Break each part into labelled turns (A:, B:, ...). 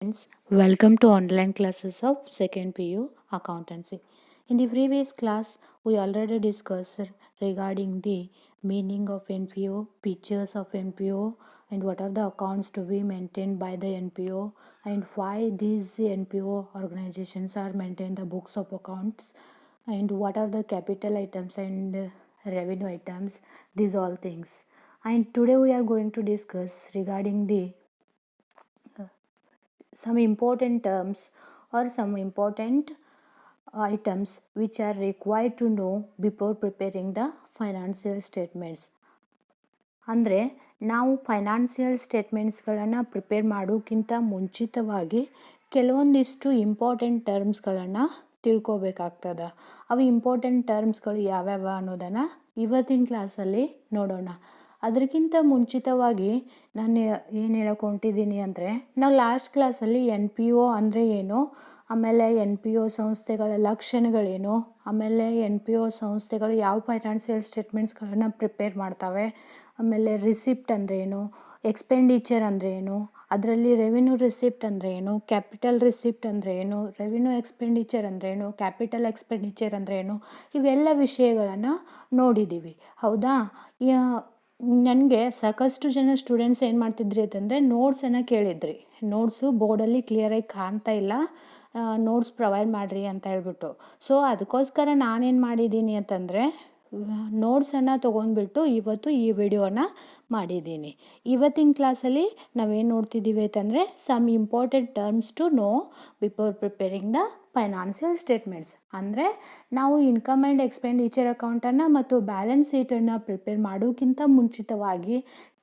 A: Friends, welcome to online classes of 2nd PU Accountancy. In the previous class, we already discussed regarding the meaning of NPO, features of NPO, and what are the accounts to be maintained by the NPO, and why these NPO organizations are maintained the books of accounts, and what are the capital items and revenue items, these all things. And today we are going to discuss regarding the some important terms or some important items which are required to know before preparing the financial statements. ಅಂದರೆ ನಾವು financial ಸ್ಟೇಟ್ಮೆಂಟ್ಸ್ಗಳನ್ನು prepare ಮಾಡೋಕ್ಕಿಂತ ಮುಂಚಿತವಾಗಿ ಕೆಲವೊಂದಿಷ್ಟು important ಟರ್ಮ್ಸ್ಗಳನ್ನು ತಿಳ್ಕೊಬೇಕಾಗ್ತದೆ. ಅವು important ಟರ್ಮ್ಸ್ಗಳು ಯಾವ್ಯಾವ ಅನ್ನೋದನ್ನು ಇವತ್ತಿನ ಕ್ಲಾಸಲ್ಲಿ ನೋಡೋಣ. ಅದಕ್ಕಿಂತ ಮುಂಚಿತವಾಗಿ ನಾನು ಏನು ಹೇಳೋಕೆ ಹೊಂಟಿದ್ದೀನಿ ಅಂದರೆ, ನಾವು ಲಾಸ್ಟ್ ಕ್ಲಾಸಲ್ಲಿ ಎನ್ ಪಿ ಒ ಅಂದರೆ ಏನು, ಆಮೇಲೆ ಎನ್ ಪಿ ಒ ಸಂಸ್ಥೆಗಳ ಲಕ್ಷಣಗಳೇನು, ಆಮೇಲೆ ಎನ್ ಪಿ ಒ ಸಂಸ್ಥೆಗಳು ಯಾವ ಫೈನಾನ್ಷಿಯಲ್ ಸ್ಟೇಟ್ಮೆಂಟ್ಸ್ಗಳನ್ನು ಪ್ರಿಪೇರ್ ಮಾಡ್ತವೆ, ಆಮೇಲೆ ರಿಸಿಪ್ಟ್ ಅಂದರೆ ಏನು, ಎಕ್ಸ್ಪೆಂಡಿಚರ್ ಅಂದರೆ ಏನು, ಅದರಲ್ಲಿ ರೆವಿನ್ಯೂ ರಿಸಿಪ್ಟ್ ಅಂದರೆ ಏನು, ಕ್ಯಾಪಿಟಲ್ ರಿಸಿಪ್ಟ್ ಅಂದರೆ ಏನು, ರೆವಿನ್ಯೂ ಎಕ್ಸ್ಪೆಂಡಿಚರ್ ಅಂದರೆ ಏನು, ಕ್ಯಾಪಿಟಲ್ ಎಕ್ಸ್ಪೆಂಡಿಚರ್ ಅಂದರೆ ಏನು, ಇವೆಲ್ಲ ವಿಷಯಗಳನ್ನು ನೋಡಿದ್ದೀವಿ. ಹೌದಾ? ನನಗೆ ಸಾಕಷ್ಟು ಜನ ಸ್ಟೂಡೆಂಟ್ಸ್ ಏನು ಮಾಡ್ತಿದ್ರಿ ಅಂತಂದರೆ ನೋಟ್ಸನ್ನು ಕೇಳಿದ್ರಿ. ನೋಟ್ಸು ಬೋರ್ಡಲ್ಲಿ ಕ್ಲಿಯರಾಗಿ ಕಾಣ್ತಾ ಇಲ್ಲ, ನೋಟ್ಸ್ ಪ್ರೊವೈಡ್ ಮಾಡಿರಿ ಅಂತ ಹೇಳ್ಬಿಟ್ಟು. ಸೊ ಅದಕ್ಕೋಸ್ಕರ ನಾನೇನು ಮಾಡಿದ್ದೀನಿ ಅಂತಂದರೆ ನೋಟ್ಸನ್ನು ತೊಗೊಂಡ್ಬಿಟ್ಟು ಇವತ್ತು ಈ ವಿಡಿಯೋನ ಮಾಡಿದ್ದೀನಿ. ಇವತ್ತಿನ ಕ್ಲಾಸಲ್ಲಿ ನಾವೇನು ನೋಡ್ತಿದ್ದೀವಿ ಅಂತಂದರೆ some important terms to know before preparing the financial statements. ಅಂದರೆ ನಾವು ಇನ್ಕಮ್ ಆ್ಯಂಡ್ ಎಕ್ಸ್ಪೆಂಡಿಚರ್ ಅಕೌಂಟನ್ನು ಮತ್ತು ಬ್ಯಾಲೆನ್ಸ್ ಶೀಟನ್ನು ಪ್ರಿಪೇರ್ ಮಾಡೋಕ್ಕಿಂತ ಮುಂಚಿತವಾಗಿ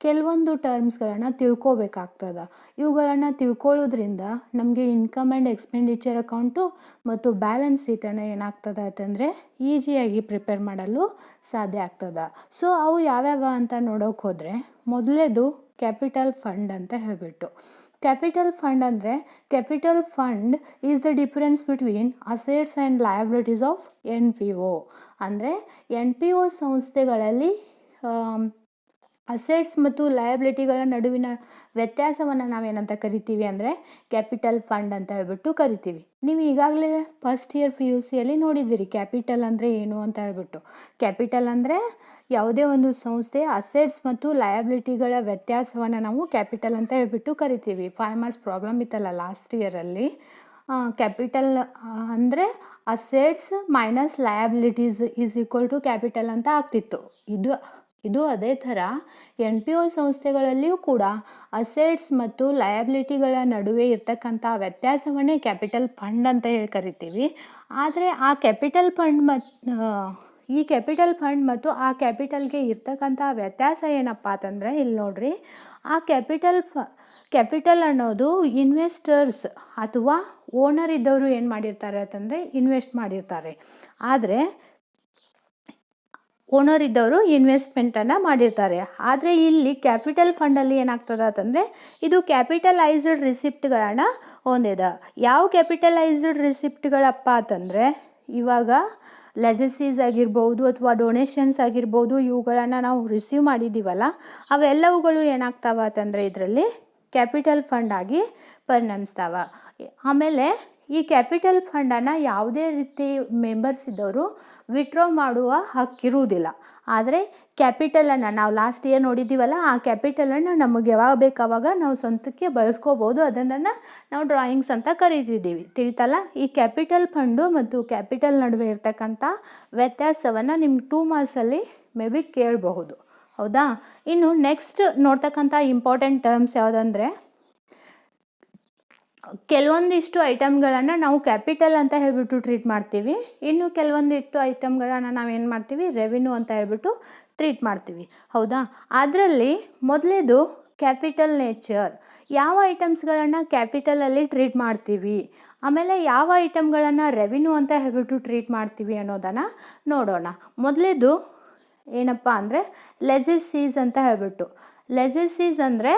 A: ಕೆಲವೊಂದು ಟರ್ಮ್ಸ್ಗಳನ್ನು ತಿಳ್ಕೊಬೇಕಾಗ್ತದೆ. ಇವುಗಳನ್ನು ತಿಳ್ಕೊಳ್ಳೋದ್ರಿಂದ ನಮಗೆ ಇನ್ಕಮ್ ಆ್ಯಂಡ್ ಎಕ್ಸ್ಪೆಂಡಿಚರ್ ಅಕೌಂಟು ಮತ್ತು ಬ್ಯಾಲೆನ್ಸ್ ಶೀಟನ್ನು ಏನಾಗ್ತದೆ ಅಂತಂದರೆ ಈಸಿಯಾಗಿ ಪ್ರಿಪೇರ್ ಮಾಡಲು ಸಾಧ್ಯ ಆಗ್ತದೆ. ಸೊ ಅವು ಯಾವ್ಯಾವ ಅಂತ ನೋಡೋಕೆ ಹೋದರೆ, ಮೊದಲೇದು ಕ್ಯಾಪಿಟಲ್ ಫಂಡ್ ಅಂತ ಹೇಳಿಬಿಟ್ಟು. ಕ್ಯಾಪಿಟಲ್ ಫಂಡ್ ಅಂದರೆ capital fund is the difference between assets and liabilities of N P O. ಅಂದರೆ ಎನ್ ಪಿ ಒ ಸಂಸ್ಥೆಗಳಲ್ಲಿ ಅಸೆಟ್ಸ್ ಮತ್ತು ಲಯಬಿಲಿಟಿಗಳ ನಡುವಿನ ವ್ಯತ್ಯಾಸವನ್ನು ನಾವೇನಂತ ಕರಿತೀವಿ ಅಂದರೆ ಕ್ಯಾಪಿಟಲ್ ಫಂಡ್ ಅಂತ ಹೇಳ್ಬಿಟ್ಟು ಕರಿತೀವಿ. ನೀವು ಈಗಾಗಲೇ ಫಸ್ಟ್ ಇಯರ್ ಪಿ ಯು ಸಿಯಲ್ಲಿ ನೋಡಿದ್ದೀರಿ ಕ್ಯಾಪಿಟಲ್ ಅಂದರೆ ಏನು ಅಂತ ಹೇಳ್ಬಿಟ್ಟು. ಕ್ಯಾಪಿಟಲ್ ಅಂದರೆ ಯಾವುದೇ ಒಂದು ಸಂಸ್ಥೆಯ ಅಸೆಟ್ಸ್ ಮತ್ತು ಲಯಬಿಲಿಟಿಗಳ ವ್ಯತ್ಯಾಸವನ್ನು ನಾವು ಕ್ಯಾಪಿಟಲ್ ಅಂತ ಹೇಳ್ಬಿಟ್ಟು ಕರಿತೀವಿ. 5 ಮಾರ್ಕ್ಸ್ ಪ್ರಾಬ್ಲಮ್ ಇತ್ತಲ್ಲ ಲಾಸ್ಟ್ ಇಯರಲ್ಲಿ. ಕ್ಯಾಪಿಟಲ್ ಅಂದರೆ assets minus liabilities is equal to capital ಅಂತ ಆಗ್ತಿತ್ತು. ಇದು ಅದೇ ಥರ ಎನ್ ಪಿ ಒ ಸಂಸ್ಥೆಗಳಲ್ಲಿಯೂ ಕೂಡ ಅಸೆಟ್ಸ್ ಮತ್ತು ಲಯಬಿಲಿಟಿಗಳ ನಡುವೆ ಇರ್ತಕ್ಕಂಥ ವ್ಯತ್ಯಾಸವನ್ನೇ ಕ್ಯಾಪಿಟಲ್ ಫಂಡ್ ಅಂತ ಹೇಳಿ ಕರಿತೀವಿ. ಆದರೆ ಆ ಕ್ಯಾಪಿಟಲ್ ಫಂಡ್ ಈ ಕ್ಯಾಪಿಟಲ್ ಫಂಡ್ ಮತ್ತು ಆ ಕ್ಯಾಪಿಟಲ್ಗೆ ಇರ್ತಕ್ಕಂಥ ವ್ಯತ್ಯಾಸ ಏನಪ್ಪ ಅಂತಂದರೆ, ಇಲ್ಲಿ ನೋಡ್ರಿ, ಆ ಕ್ಯಾಪಿಟಲ್ ಅನ್ನೋದು ಇನ್ವೆಸ್ಟರ್ಸ್ ಅಥವಾ ಓನರ್ ಇದ್ದವರು ಏನು ಮಾಡಿರ್ತಾರೆ ಅಂತಂದರೆ ಇನ್ವೆಸ್ಟ್ ಮಾಡಿರ್ತಾರೆ. ಆದರೆ ಓನರ್ ಇದ್ದವರು ಇನ್ವೆಸ್ಟ್ಮೆಂಟನ್ನು ಮಾಡಿರ್ತಾರೆ. ಆದರೆ ಇಲ್ಲಿ ಕ್ಯಾಪಿಟಲ್ ಫಂಡಲ್ಲಿ ಏನಾಗ್ತದೆ ಅಂತಂದರೆ ಇದು ಕ್ಯಾಪಿಟಲೈಸ್ಡ್ ರಿಸಿಪ್ಟ್ಗಳನ್ನು ಹೊಂದಿದೆ. ಯಾವ ಕ್ಯಾಪಿಟಲೈಸ್ಡ್ ರಿಸಿಪ್ಟ್ಗಳಪ್ಪ ಅಂತಂದರೆ, ಇವಾಗ ಲೆಜಸೀಸ್ ಆಗಿರ್ಬೋದು ಅಥವಾ ಡೊನೇಷನ್ಸ್ ಆಗಿರ್ಬೋದು, ಇವುಗಳನ್ನು ನಾವು ರಿಸೀವ್ ಮಾಡಿದ್ದೀವಲ್ಲ, ಅವೆಲ್ಲವುಗಳು ಏನಾಗ್ತಾವ ಅಂತಂದರೆ ಇದರಲ್ಲಿ ಕ್ಯಾಪಿಟಲ್ ಫಂಡ್ ಆಗಿ ಪರಿಣಮಿಸ್ತಾವ. ಆಮೇಲೆ ಈ ಕ್ಯಾಪಿಟಲ್ ಫಂಡನ್ನು ಯಾವುದೇ ರೀತಿ ಮೆಂಬರ್ಸ್ ಇದ್ದವರು ವಿತ್ಡ್ರಾ ಮಾಡುವ ಹಕ್ಕಿರುವುದಿಲ್ಲ. ಆದರೆ ಕ್ಯಾಪಿಟಲನ್ನು ನಾವು ಲಾಸ್ಟ್ ಇಯರ್ ನೋಡಿದ್ದೀವಲ್ಲ, ಆ ಕ್ಯಾಪಿಟಲನ್ನು ನಮಗೆ ಯಾವಾಗ ಬೇಕಾವಾಗ ನಾವು ಸ್ವಂತಕ್ಕೆ ಬಳಸ್ಕೋಬೋದು. ಅದನ್ನು ನಾವು ಡ್ರಾಯಿಂಗ್ಸ್ ಅಂತ ಕರೀತಿದ್ದೀವಿ. ತಿಳಿತಲ್ಲ? ಈ ಕ್ಯಾಪಿಟಲ್ ಫಂಡು ಮತ್ತು ಕ್ಯಾಪಿಟಲ್ ನಡುವೆ ಇರ್ತಕ್ಕಂಥ ವ್ಯತ್ಯಾಸವನ್ನು ನಿಮ್ಗೆ 2 ಮಾರ್ಕ್ಸಲ್ಲಿ ಮೇ ಬಿ ಕೇಳಬಹುದು. ಹೌದಾ? ಇನ್ನು ನೆಕ್ಸ್ಟ್ ನೋಡ್ತಕ್ಕಂಥ ಇಂಪಾರ್ಟೆಂಟ್ ಟರ್ಮ್ಸ್ ಯಾವುದಂದರೆ, ಕೆಲವೊಂದಿಷ್ಟು ಐಟಮ್ಗಳನ್ನು ನಾವು ಕ್ಯಾಪಿಟಲ್ ಅಂತ ಹೇಳ್ಬಿಟ್ಟು ಟ್ರೀಟ್ ಮಾಡ್ತೀವಿ. ಇನ್ನು ಕೆಲವೊಂದಿಷ್ಟು ಐಟಮ್ಗಳನ್ನು ನಾವೇನು ಮಾಡ್ತೀವಿ, ರೆವಿನ್ಯೂ ಅಂತ ಹೇಳ್ಬಿಟ್ಟು ಟ್ರೀಟ್ ಮಾಡ್ತೀವಿ. ಹೌದಾ? ಅದರಲ್ಲಿ ಮೊದಲೇದು ಕ್ಯಾಪಿಟಲ್ ನೇಚರ್. ಯಾವ ಐಟಮ್ಸ್ಗಳನ್ನು ಕ್ಯಾಪಿಟಲಲ್ಲಿ ಟ್ರೀಟ್ ಮಾಡ್ತೀವಿ, ಆಮೇಲೆ ಯಾವ ಐಟಮ್ಗಳನ್ನು ರೆವಿನ್ಯೂ ಅಂತ ಹೇಳ್ಬಿಟ್ಟು ಟ್ರೀಟ್ ಮಾಡ್ತೀವಿ ಅನ್ನೋದನ್ನು ನೋಡೋಣ. ಮೊದಲೇದು ಏನಪ್ಪ ಅಂದರೆ ಲೆಜಸೀಸ್ ಅಂತ ಹೇಳ್ಬಿಟ್ಟು. ಲೆಜಸೀಸ್ ಅಂದರೆ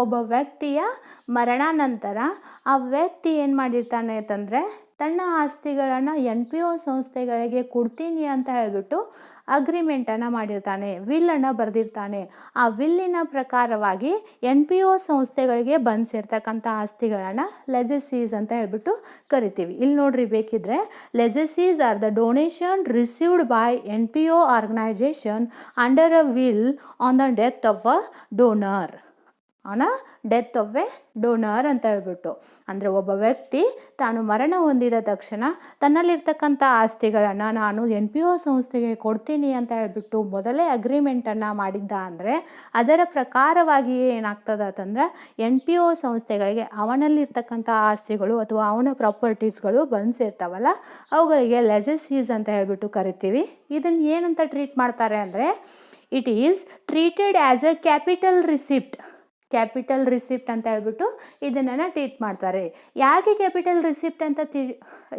A: ಒಬ್ಬ ವ್ಯಕ್ತಿಯ ಮರಣಾನಂತರ ಆ ವ್ಯಕ್ತಿ ಏನು ಮಾಡಿರ್ತಾನೆ ಅಂತಂದರೆ ತನ್ನ ಆಸ್ತಿಗಳನ್ನು ಎನ್ ಪಿ ಒ ಸಂಸ್ಥೆಗಳಿಗೆ ಕೊಡ್ತೀನಿ ಅಂತ ಹೇಳ್ಬಿಟ್ಟು ಅಗ್ರಿಮೆಂಟನ್ನು ಮಾಡಿರ್ತಾನೆ, ವಿಲ್ಲನ್ನು ಬರೆದಿರ್ತಾನೆ. ಆ ವಿಲ್ಲಿನ ಪ್ರಕಾರವಾಗಿ NPO ಸಂಸ್ಥೆಗಳಿಗೆ ಬಂದು ಸೇರ್ತಕ್ಕಂಥ ಆಸ್ತಿಗಳನ್ನು ಲೆಜೆಸೀಸ್ ಅಂತ ಹೇಳ್ಬಿಟ್ಟು ಕರಿತೀವಿ. ಇಲ್ಲಿ ನೋಡ್ರಿ, ಬೇಕಿದ್ರೆ legacies are the donation received by NPO organisation under a will on the death of a donor. Death of a donor ಅಂತ ಹೇಳ್ಬಿಟ್ಟು, ಅಂದರೆ ಒಬ್ಬ ವ್ಯಕ್ತಿ ತಾನು ಮರಣ ಹೊಂದಿದ ತಕ್ಷಣ ತನ್ನಲ್ಲಿರ್ತಕ್ಕಂಥ ಆಸ್ತಿಗಳನ್ನು ನಾನು NPO ಸಂಸ್ಥೆಗೆ ಕೊಡ್ತೀನಿ ಅಂತ ಹೇಳ್ಬಿಟ್ಟು ಮೊದಲೇ ಅಗ್ರಿಮೆಂಟನ್ನು ಮಾಡಿದ್ದ ಅಂದರೆ ಅದರ ಪ್ರಕಾರವಾಗಿ ಏನಾಗ್ತದೆ ಅಂತಂದ್ರೆ NPO ಸಂಸ್ಥೆಗಳಿಗೆ ಅವನಲ್ಲಿರ್ತಕ್ಕಂಥ ಆಸ್ತಿಗಳು ಅಥವಾ ಅವನ ಪ್ರಾಪರ್ಟೀಸ್ಗಳು ಬಂದು ಸೇರ್ತಾವಲ್ಲ, ಅವುಗಳಿಗೆ ಲೆಜೆಸೀಸ್ ಅಂತ ಹೇಳ್ಬಿಟ್ಟು ಕರಿತೀವಿ. ಇದನ್ನು ಏನಂತ ಟ್ರೀಟ್ ಮಾಡ್ತಾರೆ ಅಂದರೆ, it is treated as A capital receipt ಅಂತ ಹೇಳ್ಬಿಟ್ಟು ಇದನ್ನು ಟ್ರೀಟ್ ಮಾಡ್ತಾರೆ. ಯಾಕೆ ಕ್ಯಾಪಿಟಲ್ ರಿಸಿಪ್ಟ್ ಅಂತ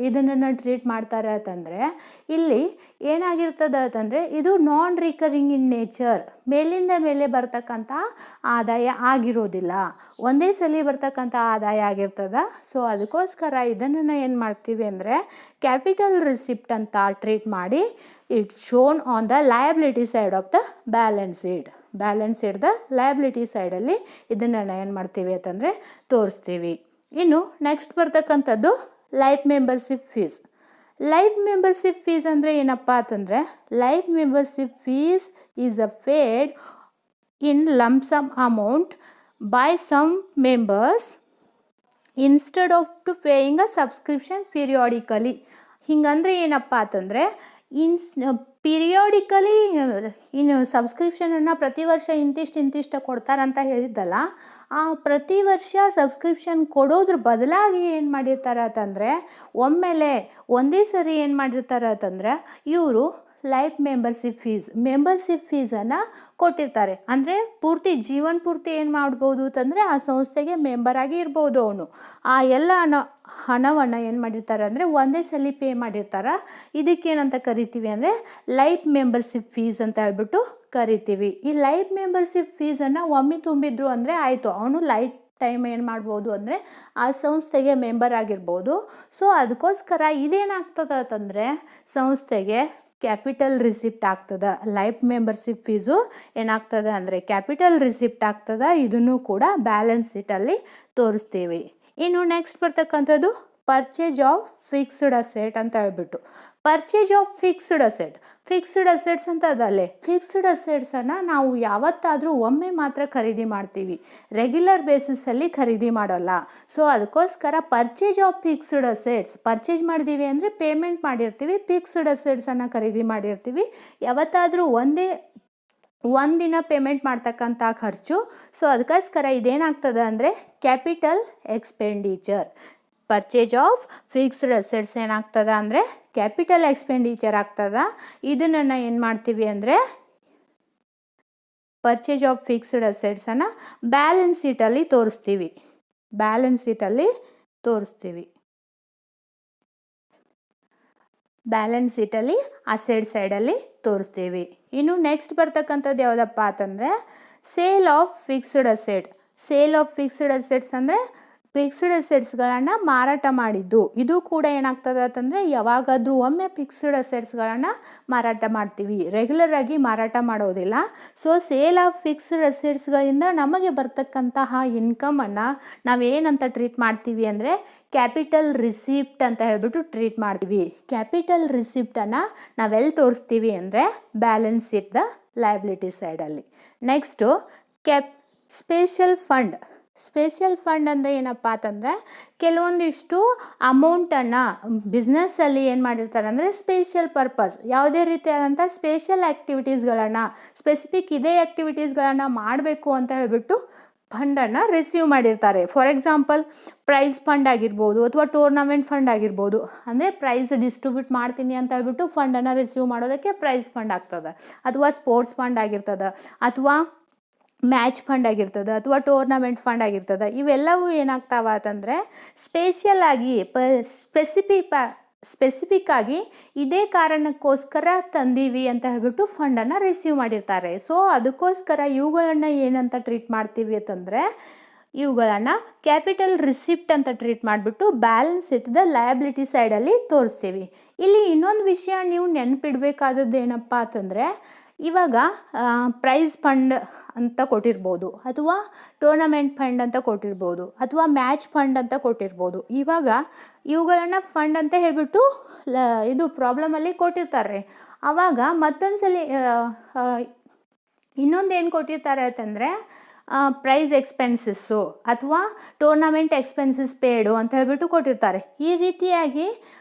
A: ಇದನ್ನು ಟ್ರೀಟ್ ಮಾಡ್ತಾರೆ ಅಂತಂದರೆ, ಇಲ್ಲಿ ಏನಾಗಿರ್ತದೆ ಅಂತಂದರೆ ಇದು ನಾನ್ ರಿಕರಿಂಗ್ ಇನ್ ನೇಚರ್, ಮೇಲಿಂದ ಮೇಲೆ ಬರ್ತಕ್ಕಂಥ ಆದಾಯ ಆಗಿರೋದಿಲ್ಲ, ಒಂದೇ ಸಲ ಬರ್ತಕ್ಕಂಥ ಆದಾಯ ಆಗಿರ್ತದೆ. ಸೊ ಅದಕ್ಕೋಸ್ಕರ ಇದನ್ನು ಏನು ಮಾಡ್ತೀವಿ ಅಂದರೆ ಕ್ಯಾಪಿಟಲ್ ರಿಸಿಪ್ಟ್ ಅಂತ ಟ್ರೀಟ್ ಮಾಡಿ it's shown on the liability side of the balance sheet the liability ಸೈಡಲ್ಲಿ ಇದನ್ನು ಏನು ಮಾಡ್ತೀವಿ ಅಂತಂದರೆ ತೋರಿಸ್ತೀವಿ. ಇನ್ನು ನೆಕ್ಸ್ಟ್ ಬರ್ತಕ್ಕಂಥದ್ದು ಲೈಫ್ ಮೆಂಬರ್ಶಿಪ್ ಫೀಸ್ ಅಂದರೆ ಏನಪ್ಪ ಅಂತಂದರೆ, life membership fees is a paid in lump sum amount by some members instead of to paying a subscription periodically. ಹಿಂಗಂದ್ರೆ ಏನಪ್ಪ ಅಂತಂದರೆ, ಪೀರಿಯಾಡಿಕಲಿ ಸಬ್ಸ್ಕ್ರಿಪ್ಷನನ್ನು ಪ್ರತಿ ವರ್ಷ ಇಂತಿಷ್ಟು ಕೊಡ್ತಾರಂತ ಹೇಳಿದ್ದಲ್ಲ, ಆ ಪ್ರತಿ ವರ್ಷ ಸಬ್ಸ್ಕ್ರಿಪ್ಷನ್ ಕೊಡೋದ್ರ ಬದಲಾಗಿ ಏನು ಮಾಡಿರ್ತಾರೆ ಅಂತಂದರೆ ಒಮ್ಮೆಲೆ ಒಂದೇ ಸರಿ ಏನು ಮಾಡಿರ್ತಾರೆ ಅಂತಂದರೆ ಇವರು ಲೈಫ್ ಮೆಂಬರ್ಶಿಪ್ ಫೀಸನ್ನು ಕೊಟ್ಟಿರ್ತಾರೆ. ಅಂದರೆ ಜೀವನ ಪೂರ್ತಿ ಏನು ಮಾಡ್ಬೋದು ಅಂತಂದರೆ ಆ ಸಂಸ್ಥೆಗೆ ಮೆಂಬರ್ ಆಗಿ ಇರ್ಬೋದು ಅವನು. ಆ ಎಲ್ಲ ಹಣವನ್ನು ಏನು ಮಾಡಿರ್ತಾರೆ ಅಂದರೆ ಒಂದೇ ಸಲ ಪೇ ಮಾಡಿರ್ತಾರೆ. ಇದಕ್ಕೇನಂತ ಕರಿತೀವಿ ಅಂದರೆ ಲೈಫ್ ಮೆಂಬರ್ಶಿಪ್ ಫೀಸ್ ಅಂತ ಹೇಳ್ಬಿಟ್ಟು ಕರಿತೀವಿ. ಈ ಲೈಫ್ ಮೆಂಬರ್ಶಿಪ್ ಫೀಸನ್ನು ಒಮ್ಮೆ ತುಂಬಿದ್ರು ಅಂದರೆ ಆಯಿತು, ಅವನು ಲೈಫ್ ಟೈಮ್ ಏನು ಮಾಡ್ಬೋದು ಅಂದರೆ ಆ ಸಂಸ್ಥೆಗೆ ಮೆಂಬರ್ ಆಗಿರ್ಬೋದು. ಸೊ ಅದಕ್ಕೋಸ್ಕರ ಇದೇನಾಗ್ತದೆ ಅಂತಂದರೆ ಸಂಸ್ಥೆಗೆ ಕ್ಯಾಪಿಟಲ್ ರಿಸಿಪ್ಟ್ ಆಗ್ತದೆ. ಲೈಫ್ ಮೆಂಬರ್ಶಿಪ್ ಫೀಸು ಏನಾಗ್ತದೆ ಅಂದರೆ ಕ್ಯಾಪಿಟಲ್ ರಿಸಿಪ್ಟ್ ಆಗ್ತದೆ. ಇದನ್ನು ಕೂಡ ಬ್ಯಾಲೆನ್ಸ್ ಶೀಟಲ್ಲಿ ತೋರಿಸ್ತೀವಿ. ಇನ್ನು ನೆಕ್ಸ್ಟ್ ಬರ್ತಕ್ಕಂಥದ್ದು ಪರ್ಚೇಜ್ ಆಫ್ ಫಿಕ್ಸ್ಡ್ ಅಸೆಟ್ ಅಂತ ಹೇಳ್ಬಿಟ್ಟು. ಪರ್ಚೇಜ್ ಆಫ್ ಫಿಕ್ಸ್ಡ್ ಅಸೆಟ್ಸ್ ಅಂತ ಅದಲ್ಲೇ, ಫಿಕ್ಸ್ಡ್ ಅಸೆಟ್ಸನ್ನು ನಾವು ಯಾವತ್ತಾದರೂ ಒಮ್ಮೆ ಮಾತ್ರ ಖರೀದಿ ಮಾಡ್ತೀವಿ, ರೆಗ್ಯುಲರ್ ಬೇಸಿಸಲ್ಲಿ ಖರೀದಿ ಮಾಡೋಲ್ಲ. ಸೊ ಅದಕ್ಕೋಸ್ಕರ purchase of fixed assets, purchase ಮಾಡಿದ್ದೀವಿ ಅಂದರೆ ಪೇಮೆಂಟ್ ಮಾಡಿರ್ತೀವಿ, ಫಿಕ್ಸ್ಡ್ ಅಸೆಟ್ಸನ್ನು ಖರೀದಿ ಮಾಡಿರ್ತೀವಿ, ಯಾವತ್ತಾದರೂ ಒಂದಿನ ಪೇಮೆಂಟ್ ಮಾಡ್ತಕ್ಕಂಥ ಖರ್ಚು. ಸೊ ಅದಕ್ಕೋಸ್ಕರ ಇದೇನಾಗ್ತದೆ ಅಂದರೆ capital expenditure. Purchase of fixed assets ಏನಾಗ್ತದೆ ಅಂದರೆ ಕ್ಯಾಪಿಟಲ್ ಎಕ್ಸ್ಪೆಂಡಿಚರ್ ಆಗ್ತದೆ. ಇದನ್ನು ಏನು ಮಾಡ್ತೀವಿ ಅಂದರೆ ಪರ್ಚೇಜ್ ಆಫ್ ಫಿಕ್ಸ್ಡ್ ಅಸೆಟ್ಸನ್ನು ಬ್ಯಾಲೆನ್ಸ್ ಶೀಟಲ್ಲಿ ತೋರಿಸ್ತೀವಿ. ಅಸೆಟ್ ಸೈಡಲ್ಲಿ ತೋರಿಸ್ತೀವಿ. ಇನ್ನು ನೆಕ್ಸ್ಟ್ ಬರ್ತಕ್ಕಂಥದ್ದು ಯಾವುದಪ್ಪ ಅಂತಂದರೆ ಸೇಲ್ ಆಫ್ ಫಿಕ್ಸ್ಡ್ ಅಸೆಟ್ಸ್ ಅಂದರೆ ಫಿಕ್ಸ್ಡ್ ಅಸೆಟ್ಸ್ಗಳನ್ನು ಮಾರಾಟ ಮಾಡಿದ್ದು. ಇದು ಕೂಡ ಏನಾಗ್ತದೆ ಅಂತಂದರೆ ಯಾವಾಗಾದರೂ ಒಮ್ಮೆ ಫಿಕ್ಸ್ಡ್ ಅಸೆಟ್ಸ್ಗಳನ್ನು ಮಾರಾಟ ಮಾಡ್ತೀವಿ, ರೆಗ್ಯುಲರ್ ಆಗಿ ಮಾರಾಟ ಮಾಡೋದಿಲ್ಲ. ಸೊ ಸೇಲ್ ಆಫ್ ಫಿಕ್ಸ್ಡ್ ಅಸೆಟ್ಸ್ಗಳಿಂದ ನಮಗೆ ಬರ್ತಕ್ಕಂತಹ ಇನ್ಕಮನ್ನು ನಾವೇನಂತ ಟ್ರೀಟ್ ಮಾಡ್ತೀವಿ ಅಂದರೆ ಕ್ಯಾಪಿಟಲ್ ರಿಸಿಪ್ಟ್ ಅಂತ ಹೇಳ್ಬಿಟ್ಟು ಟ್ರೀಟ್ ಮಾಡ್ತೀವಿ. ಕ್ಯಾಪಿಟಲ್ ರಿಸಿಪ್ಟನ್ನು ನಾವೆಲ್ಲಿ ತೋರಿಸ್ತೀವಿ ಅಂದರೆ ಬ್ಯಾಲೆನ್ಸ್ ಶೀಟ್ ದ ಲಯಬಿಲಿಟಿ ಸೈಡಲ್ಲಿ. ನೆಕ್ಸ್ಟು ಸ್ಪೆಷಲ್ ಫಂಡ್ ಅಂದರೆ ಏನಪ್ಪ ಅಂತಂದರೆ ಕೆಲವೊಂದಿಷ್ಟು ಅಮೌಂಟನ್ನು ಬಿಸ್ನೆಸ್ಸಲ್ಲಿ ಏನು ಮಾಡಿರ್ತಾರೆ ಅಂದರೆ ಸ್ಪೆಷಲ್ ಪರ್ಪಸ್, ಯಾವುದೇ ರೀತಿಯಾದಂಥ ಸ್ಪೆಷಲ್ ಆ್ಯಕ್ಟಿವಿಟೀಸ್ಗಳನ್ನು, ಸ್ಪೆಸಿಫಿಕ್ ಇದೇ ಆ್ಯಕ್ಟಿವಿಟೀಸ್ಗಳನ್ನು ಮಾಡಬೇಕು ಅಂತ ಹೇಳ್ಬಿಟ್ಟು ಫಂಡನ್ನು ರಿಸೀವ್ ಮಾಡಿರ್ತಾರೆ. ಫಾರ್ ಎಕ್ಸಾಂಪಲ್ ಪ್ರೈಸ್ ಫಂಡ್ ಆಗಿರ್ಬೋದು ಅಥವಾ ಟೂರ್ನಮೆಂಟ್ ಫಂಡ್ ಆಗಿರ್ಬೋದು. ಅಂದರೆ ಪ್ರೈಸ್ ಡಿಸ್ಟ್ರಿಬ್ಯೂಟ್ ಮಾಡ್ತೀನಿ ಅಂತ ಹೇಳ್ಬಿಟ್ಟು ಫಂಡನ್ನು ರಿಸೀವ್ ಮಾಡೋದಕ್ಕೆ ಪ್ರೈಸ್ ಫಂಡ್ ಆಗ್ತದೆ, ಅಥವಾ ಸ್ಪೋರ್ಟ್ಸ್ ಫಂಡ್ ಆಗಿರ್ತದೆ, ಅಥವಾ ಮ್ಯಾಚ್ ಫಂಡ್ ಆಗಿರ್ತದೆ, ಅಥವಾ ಟೂರ್ನಮೆಂಟ್ ಫಂಡ್ ಆಗಿರ್ತದೆ. ಇವೆಲ್ಲವೂ ಏನಾಗ್ತಾವ ಅಂತಂದರೆ ಸ್ಪೆಸಿಫಿಕ್ ಆಗಿ ಇದೇ ಕಾರಣಕ್ಕೋಸ್ಕರ ತಂದೀವಿ ಅಂತ ಹೇಳ್ಬಿಟ್ಟು ಫಂಡನ್ನು ರಿಸೀವ್ ಮಾಡಿರ್ತಾರೆ. ಸೊ ಅದಕ್ಕೋಸ್ಕರ ಇವುಗಳನ್ನು ಏನಂತ ಟ್ರೀಟ್ ಮಾಡ್ತೀವಿ ಅಂತಂದರೆ ಇವುಗಳನ್ನು ಕ್ಯಾಪಿಟಲ್ ರಿಸಿಪ್ಟ್ ಅಂತ ಟ್ರೀಟ್ ಮಾಡಿಬಿಟ್ಟು ಬ್ಯಾಲೆನ್ಸ್ ಶೀಟ್ದ ಲಯಬಿಲಿಟಿ ಸೈಡಲ್ಲಿ ತೋರಿಸ್ತೀವಿ. ಇಲ್ಲಿ ಇನ್ನೊಂದು ವಿಷಯ ನೀವು ನೆನಪಿಡಬೇಕಾದದ್ದು ಏನಪ್ಪ ಅಂತಂದರೆ, ಇವಾಗ ಪ್ರೈಸ್ ಫಂಡ್ ಅಂತ ಕೊಟ್ಟಿರ್ಬೋದು, ಅಥವಾ ಟೂರ್ನಮೆಂಟ್ ಫಂಡ್ ಅಂತ ಕೊಟ್ಟಿರ್ಬೋದು, ಅಥವಾ ಮ್ಯಾಚ್ ಫಂಡ್ ಅಂತ ಕೊಟ್ಟಿರ್ಬೋದು. ಇವಾಗ ಇವುಗಳನ್ನು ಫಂಡ್ ಅಂತ ಹೇಳಿಬಿಟ್ಟು ಇದು ಪ್ರಾಬ್ಲಮಲ್ಲಿ ಕೊಟ್ಟಿರ್ತಾರೆ. ಆವಾಗ ಮತ್ತೊಂದು ಸಲ ಇನ್ನೊಂದು ಏನು ಕೊಟ್ಟಿರ್ತಾರೆ ಅಂತಂದರೆ, ಪ್ರೈಸ್ ಎಕ್ಸ್ಪೆನ್ಸಸ್ಸು ಅಥವಾ ಟೂರ್ನಮೆಂಟ್ ಎಕ್ಸ್ಪೆನ್ಸಸ್ ಪೇಡು ಅಂತ ಹೇಳ್ಬಿಟ್ಟು ಕೊಟ್ಟಿರ್ತಾರೆ. ಈ ರೀತಿಯಾಗಿ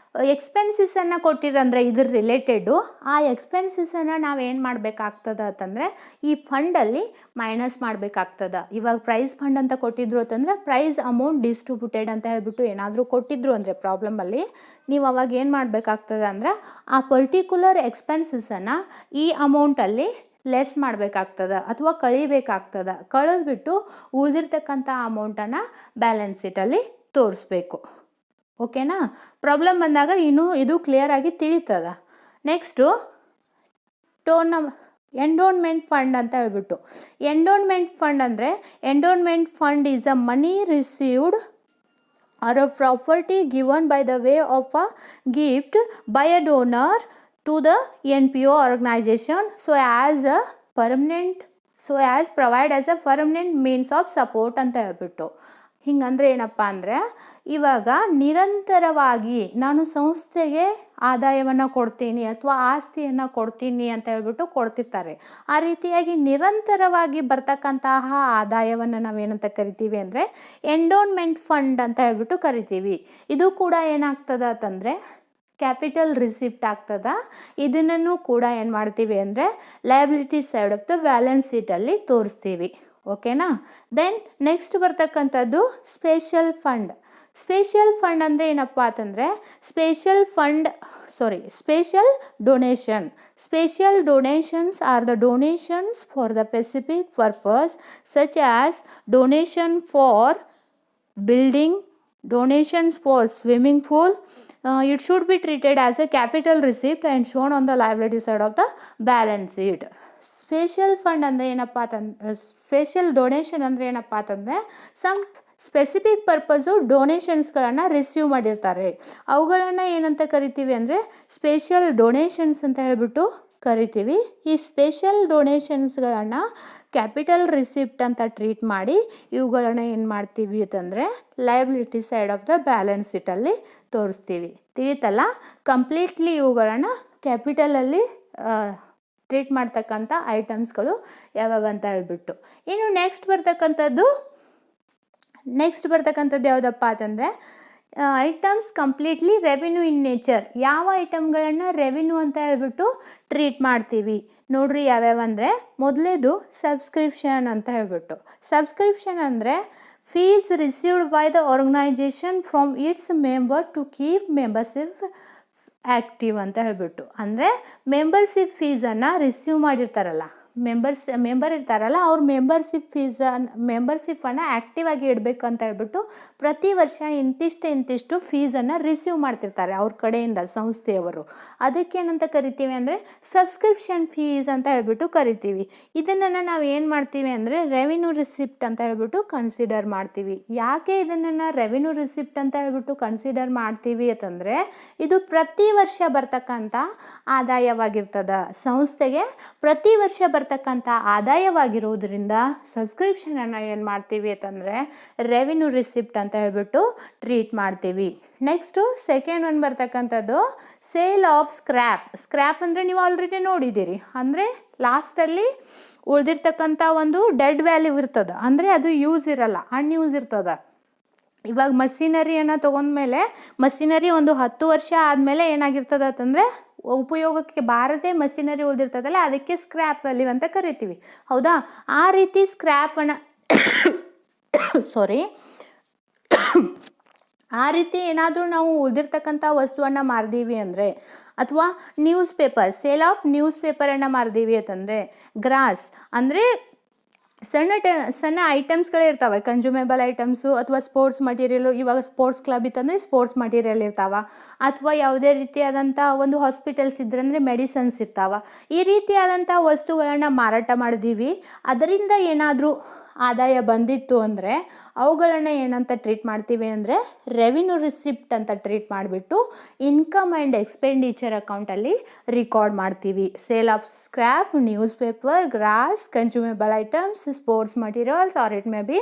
A: ಎಕ್ಸ್ಪೆನ್ಸಸ್ಸನ್ನು ಕೊಟ್ಟಿರಂದರೆ ಇದ್ರ ರಿಲೇಟೆಡು ಆ ಎಕ್ಸ್ಪೆನ್ಸಸ್ಸನ್ನು ನಾವೇನು ಮಾಡಬೇಕಾಗ್ತದ ಅಂತಂದರೆ ಈ ಫಂಡಲ್ಲಿ ಮೈನಸ್ ಮಾಡಬೇಕಾಗ್ತದ. ಇವಾಗ ಪ್ರೈಸ್ ಫಂಡ್ ಅಂತ ಕೊಟ್ಟಿದ್ರು ಅಂತಂದರೆ ಪ್ರೈಸ್ ಅಮೌಂಟ್ ಡಿಸ್ಟ್ರಿಬ್ಯೂಟೆಡ್ ಅಂತ ಹೇಳ್ಬಿಟ್ಟು ಏನಾದರೂ ಕೊಟ್ಟಿದ್ರು ಅಂದರೆ ಪ್ರಾಬ್ಲಮಲ್ಲಿ, ನೀವು ಅವಾಗ ಏನು ಮಾಡಬೇಕಾಗ್ತದ ಅಂದ್ರೆ ಆ ಪರ್ಟಿಕ್ಯುಲರ್ ಎಕ್ಸ್ಪೆನ್ಸಸ್ಸನ್ನು ಈ ಅಮೌಂಟಲ್ಲಿ ಲೆಸ್ ಮಾಡಬೇಕಾಗ್ತದ ಅಥವಾ ಕಳಿಬೇಕಾಗ್ತದ. ಕಳೆದ್ಬಿಟ್ಟು ಉಳಿದಿರ್ತಕ್ಕಂಥ ಅಮೌಂಟನ್ನು ಬ್ಯಾಲೆನ್ಸ್ ಶೀಟಲ್ಲಿ ತೋರಿಸ್ಬೇಕು. ಓಕೆನಾ? ಪ್ರಾಬ್ಲಮ್ ಬಂದಾಗ ಇನ್ನೂ ಇದು ಕ್ಲಿಯರಾಗಿ ತಿಳಿತದ. ನೆಕ್ಸ್ಟು ಎಂಡೋನ್ಮೆಂಟ್ ಫಂಡ್ ಅಂತ ಹೇಳ್ಬಿಟ್ಟು. ಎಂಡೋನ್ಮೆಂಟ್ ಫಂಡ್ ಅಂದರೆ, endowment fund is a money received or a property given by the way of a gift by a donor to the NPO organization so as provide as a permanent means of support ಅಂತ ಹೇಳ್ಬಿಟ್ಟು. ಹಿಂಗಂದ್ರೆ ಏನಪ್ಪ ಅಂದರೆ, ಇವಾಗ ನಿರಂತರವಾಗಿ ನಾನು ಸಂಸ್ಥೆಗೆ ಆದಾಯವನ್ನು ಕೊಡ್ತೀನಿ ಅಥವಾ ಆಸ್ತಿಯನ್ನು ಕೊಡ್ತೀನಿ ಅಂತ ಹೇಳ್ಬಿಟ್ಟು ಕೊಡ್ತಿರ್ತಾರೆ. ಆ ರೀತಿಯಾಗಿ ನಿರಂತರವಾಗಿ ಬರ್ತಕ್ಕಂತಹ ಆದಾಯವನ್ನು ನಾವೇನಂತ ಕರಿತೀವಿ ಅಂದರೆ ಎಂಡೋನ್ಮೆಂಟ್ ಫಂಡ್ ಅಂತ ಹೇಳ್ಬಿಟ್ಟು ಕರಿತೀವಿ. ಇದು ಕೂಡ ಏನಾಗ್ತದ ಅಂತಂದರೆ ಕ್ಯಾಪಿಟಲ್ ರಿಸಿಪ್ಟ್ ಆಗ್ತದ. ಇದನ್ನು ಕೂಡ ಏನು ಮಾಡ್ತೀವಿ ಅಂದರೆ liability side of the balance ಶೀಟಲ್ಲಿ ತೋರಿಸ್ತೀವಿ. ಓಕೆನಾ? ದೆನ್ ನೆಕ್ಸ್ಟ್ ಬರ್ತಕ್ಕಂಥದ್ದು ಸ್ಪೆಷಲ್ ಫಂಡ್. ಸ್ಪೆಷಲ್ ಫಂಡ್ ಅಂದರೆ ಏನಪ್ಪ ಅಂತಂದರೆ special donation. Special donations are the donations for the specific purpose such as donation for building, donations for swimming pool. It should be treated as a capital receipt and shown on the liability side of the balance sheet. Special fund ಅಂದರೆ ಏನಪ್ಪ ಅಂತಂದ್ರೆ, special donation ಅಂದರೆ ಏನಪ್ಪ ಅಂತಂದರೆ some specific purpose ಡೊನೇಷನ್ಸ್ಗಳನ್ನು receive ಮಾಡಿರ್ತಾರೆ. ಅವುಗಳನ್ನು ಏನಂತ ಕರಿತೀವಿ ಅಂದರೆ ಸ್ಪೆಷಲ್ ಡೊನೇಷನ್ಸ್ ಅಂತ ಹೇಳ್ಬಿಟ್ಟು ಕರಿತೀವಿ. ಈ ಸ್ಪೆಷಲ್ ಡೊನೇಷನ್ಸ್ಗಳನ್ನು ಕ್ಯಾಪಿಟಲ್ ರಿಸಿಪ್ಟ್ ಅಂತ ಟ್ರೀಟ್ ಮಾಡಿ ಇವುಗಳನ್ನು ಏನು ಮಾಡ್ತೀವಿ ಅಂತಂದರೆ liability side of the balance ಶೀಟಲ್ಲಿ ತೋರಿಸ್ತೀವಿ. ತಿಳಿತಲ್ಲ? ಕಂಪ್ಲೀಟ್ಲಿ ಇವುಗಳನ್ನು ಕ್ಯಾಪಿಟಲಲ್ಲಿ ಟ್ರೀಟ್ ಮಾಡ್ತಕ್ಕಂಥ ಐಟಮ್ಸ್ಗಳು ಯಾವ್ಯಾವ ಅಂತ ಹೇಳ್ಬಿಟ್ಟು. ಇನ್ನು ನೆಕ್ಸ್ಟ್ ಬರ್ತಕ್ಕಂಥದ್ದು ಯಾವುದಪ್ಪ ಅಂತಂದರೆ items completely revenue in nature. ಯಾವ ಐಟಮ್ಗಳನ್ನು ರೆವಿನ್ಯೂ ಅಂತ ಹೇಳ್ಬಿಟ್ಟು ಟ್ರೀಟ್ ಮಾಡ್ತೀವಿ ನೋಡ್ರಿ ಯಾವ್ಯಾವ ಅಂದರೆ, ಮೊದಲೇದು ಸಬ್ಸ್ಕ್ರಿಪ್ಷನ್ ಅಂತ ಹೇಳ್ಬಿಟ್ಟು. ಸಬ್ಸ್ಕ್ರಿಪ್ಷನ್ ಅಂದರೆ fees received by the organisation from its member to keep membership active ಅಂತ ಹೇಳ್ಬಿಟ್ಟು. ಅಂದರೆ ಮೆಂಬರ್ಶಿಪ್ ಫೀಸನ್ನು ರಿಸೀವ್ ಮಾಡಿರ್ತಾರಲ್ಲ, ಮೆಂಬರ್ ಇರ್ತಾರಲ್ಲ, ಅವ್ರ ಮೆಂಬರ್ಶಿಪ್ಪನ್ನು ಆ್ಯಕ್ಟಿವ್ ಆಗಿ ಇಡಬೇಕು ಅಂತ ಹೇಳ್ಬಿಟ್ಟು ಪ್ರತಿ ವರ್ಷ ಇಂತಿಷ್ಟು ಫೀಸನ್ನು ರಿಸೀವ್ ಮಾಡ್ತಿರ್ತಾರೆ ಅವ್ರ ಕಡೆಯಿಂದ ಸಂಸ್ಥೆಯವರು. ಅದಕ್ಕೇನಂತ ಕರಿತೀವಿ ಅಂದರೆ ಸಬ್ಸ್ಕ್ರಿಪ್ಷನ್ ಫೀಸ್ ಅಂತ ಹೇಳ್ಬಿಟ್ಟು ಕರಿತೀವಿ. ಇದನ್ನು ನಾವು ಏನು ಮಾಡ್ತೀವಿ ಅಂದರೆ ರೆವಿನ್ಯೂ ರಿಸಿಪ್ಟ್ ಅಂತ ಹೇಳ್ಬಿಟ್ಟು ಕನ್ಸಿಡರ್ ಮಾಡ್ತೀವಿ. ಯಾಕೆ ಇದನ್ನು ರೆವಿನ್ಯೂ ರಿಸಿಪ್ಟ್ ಅಂತ ಹೇಳ್ಬಿಟ್ಟು ಕನ್ಸಿಡರ್ ಮಾಡ್ತೀವಿ ಅಂತಂದರೆ ಇದು ಪ್ರತಿ ವರ್ಷ ಬರ್ತಕ್ಕಂಥ ಆದಾಯವಾಗಿರ್ತದ. ಸಂಸ್ಥೆಗೆ ಪ್ರತಿ ವರ್ಷ ಬರ್ತಕ್ಕಂಥ ಆದಾಯವಾಗಿರೋದ್ರಿಂದ ಸಬ್ಸ್ಕ್ರಿಪ್ಷನನ್ನು ಏನು ಮಾಡ್ತೀವಿ ಅಂತಂದರೆ ರೆವಿನ್ಯೂ ರಿಸಿಪ್ಟ್ ಅಂತ ಹೇಳ್ಬಿಟ್ಟು ಟ್ರೀಟ್ ಮಾಡ್ತೀವಿ. ನೆಕ್ಸ್ಟು ಸೆಕೆಂಡ್ ಒನ್ ಬರ್ತಕ್ಕಂಥದ್ದು ಸೇಲ್ ಆಫ್ ಸ್ಕ್ರ್ಯಾಪ್ ಅಂದರೆ ನೀವು ಆಲ್ರೆಡಿ ನೋಡಿದ್ದೀರಿ. ಅಂದರೆ ಲಾಸ್ಟಲ್ಲಿ ಉಳಿದಿರ್ತಕ್ಕಂಥ ಒಂದು ಡೆಡ್ ವ್ಯಾಲ್ಯೂ ಇರ್ತದೆ, ಅಂದರೆ ಅದು ಯೂಸ್ ಇರಲ್ಲ, ಅನ್ಯೂಸ್ ಇರ್ತದೆ. ಇವಾಗ ಮಷಿನರಿಯನ್ನು ತೊಗೊಂಡ್ಮೇಲೆ ಮಷಿನರಿ ಒಂದು 10 ವರ್ಷ ಆದಮೇಲೆ ಏನಾಗಿರ್ತದೆ ಅಂತಂದರೆ ಉಪಯೋಗಕ್ಕೆ ಬಾರದೆ ಮಷಿನರಿ ಉಳಿದಿರ್ತದಲ್ಲ, ಅದಕ್ಕೆ ಸ್ಕ್ರ್ಯಾಪ್ ವ್ಯಾಲ್ಯೂ ಅಂತ ಕರಿತೀವಿ. ಹೌದಾ? ಆ ರೀತಿ ಸ್ಕ್ರ್ಯಾಪನ್ನು ಆ ರೀತಿ ಏನಾದರೂ ನಾವು ಉಳಿದಿರ್ತಕ್ಕಂಥ ವಸ್ತುವನ್ನು ಮಾರಿದೀವಿ ಅಂದರೆ, ಅಥವಾ ಸೇಲ್ ಆಫ್ ನ್ಯೂಸ್ ಪೇಪರನ್ನು ಮಾರಿದೀವಿ ಅಂತಂದರೆ, ಗ್ರಾಸ್ ಅಂದರೆ ಸಣ್ಣ ಐಟಮ್ಸ್ಗಳೇ ಇರ್ತಾವೆ, ಕನ್ಸ್ಯೂಮೇಬಲ್ ಐಟಮ್ಸು ಅಥವಾ ಸ್ಪೋರ್ಟ್ಸ್ ಮಟೀರಿಯಲು. ಇವಾಗ ಸ್ಪೋರ್ಟ್ಸ್ ಕ್ಲಬ್ ಇತ್ತಂದರೆ ಸ್ಪೋರ್ಟ್ಸ್ ಮಟೀರಿಯಲ್ ಇರ್ತಾವೆ, ಅಥವಾ ಯಾವುದೇ ರೀತಿಯಾದಂಥ ಒಂದು ಹಾಸ್ಪಿಟಲ್ಸ್ ಇದ್ರಂದರೆ ಮೆಡಿಸನ್ಸ್ ಇರ್ತಾವೆ. ಈ ರೀತಿಯಾದಂಥ ವಸ್ತುಗಳನ್ನು ಮಾರಾಟ ಮಾಡಿದೀವಿ, ಅದರಿಂದ ಏನಾದರೂ ಆದಾಯ ಬಂದಿತ್ತು ಅಂದರೆ ಅವುಗಳನ್ನು ಏನಂತ ಟ್ರೀಟ್ ಮಾಡ್ತೀವಿ ಅಂದರೆ ರೆವಿನ್ಯೂ ರಿಸಿಪ್ಟ್ ಅಂತ ಟ್ರೀಟ್ ಮಾಡಿಬಿಟ್ಟು ಇನ್ಕಮ್ ಆ್ಯಂಡ್ ಎಕ್ಸ್ಪೆಂಡಿಚರ್ ಅಕೌಂಟಲ್ಲಿ ರಿಕಾರ್ಡ್ ಮಾಡ್ತೀವಿ. Sale of scrap, newspaper, grass, consumable items, sports materials or it may be